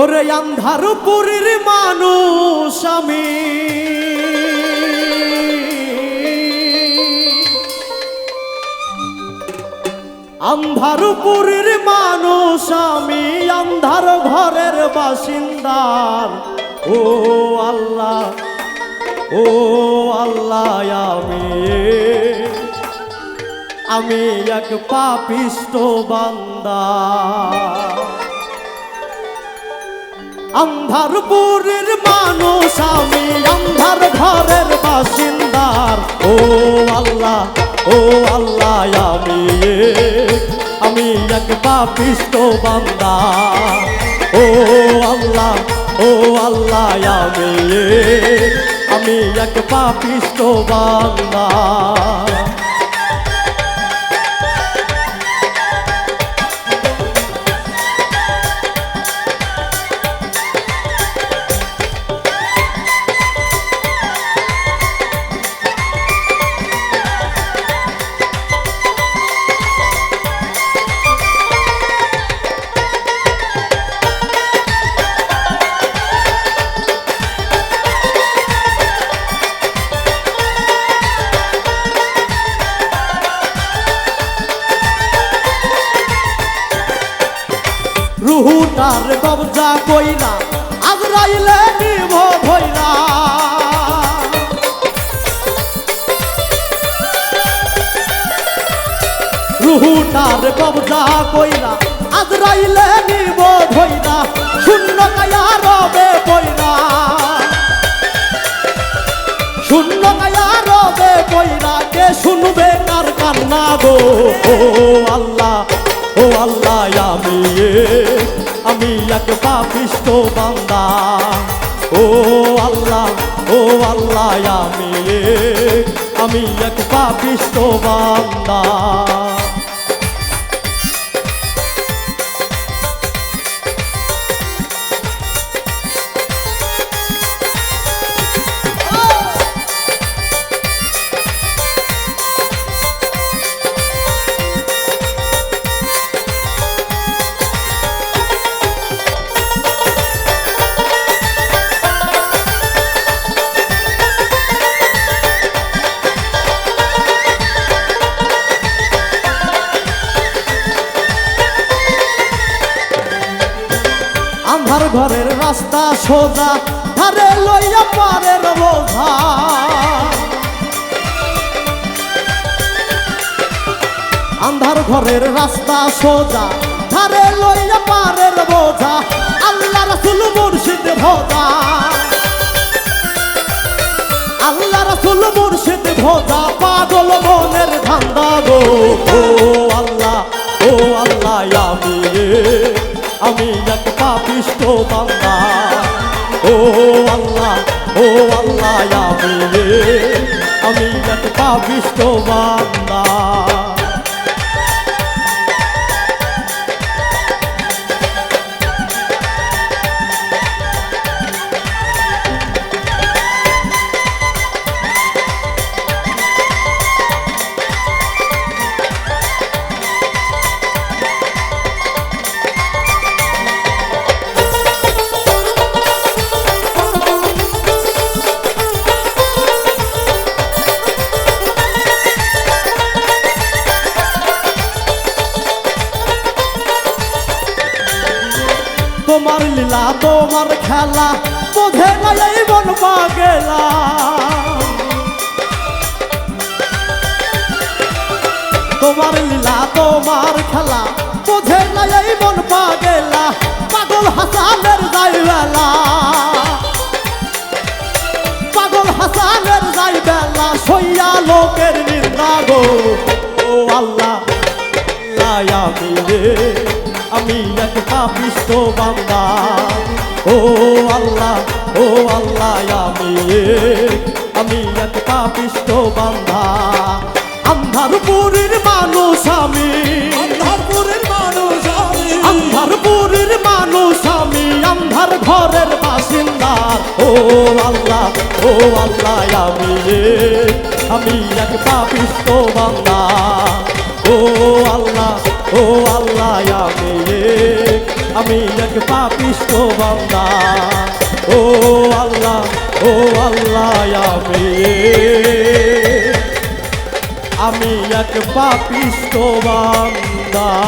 ওরে আন্ধারপুরের মানুষ আমি, আন্ধারপুরের মানুষ আমি, আন্ধার ঘরের বাসিন্দার। ও আল্লাহ, ও আল্লাহ, আমি এক পাপিষ্ট বান্দা। আন্ধারপুরের মানুষ আমি, আন্ধার ঘরের বাসিন্দার। ও আল্লাহ, ও আল্লাহ, আমি এক পাপিষ্ট বান্দা। ও আল্লাহ, ও আল্লাহ, আমি এক পাপিষ্ট বান্দা। রুহুটার কবজা কইরা আজরাইলে নিব ভইরা। রুহুটার কবজা কইরা আজরাইলে নিব ভইরা। শূন্য কায়া রবে বইরা, শূন্য কায়া রবে বইরা। কে শুনবে কার কান্না গো? ও আল্লাহ, ও আল্লাহ, আমি এক পাপিষ্ট বান্দা। ও আল্লাহ, ও আল্লাহ, আমি এক পাপিষ্ট বান্দা। আন্ধার ঘরের রাস্তা সোজা, ধারে লইয়া পারের বোঝা। আন্ধার ঘরের রাস্তা সোজা, ধারে লইয়া পারের বোঝা। আল্লাহ রাসূল মুর্শিদ ভোজা, আল্লাহ রাসূল মুর্শিদ ভোজা। পাগল মনের ধান্দা গো। ও আল্লাহ, ও আল্লাহ, আমি এক পাপিষ্ট বান্দা। ও আল্লাহ, ও আল্লাহ, আমি এক পাপিষ্ট বান্দা। তোমার লীলা, তোমার খেলা, বোঝে না এই মন পাগেলা। তোমার লীলা, তোমার খেলা, বোঝে না এই মন পাগেলা। পাগল হাসানের যাইবেলা, পাগল হাসানের যাইবেলা। সইয়া লোকের নিন্দা গো। ও আল্লাহ, আমি এক পাপিষ্ট বান্দা। ও আল্লাহ, ও আল্লাহ, আমি এক পাপিষ্ট বান্দা। আন্ধারপুরের মানুষ আমি, আন্ধারপুরের মানুষ আমি, আন্ধারপুরের মানুষ আমি, আন্ধার ঘরের বাসিন্দা। ও আল্লাহ, ও আল্লাহ, আমি এক পাপিষ্ট বান্দা। ও আল্লাহ, ও আল্লাহ, আমি এক পাপিষ্ঠ বান্দা। ও আল্লাহ আমি এক পাপিষ্ঠ বান্দা।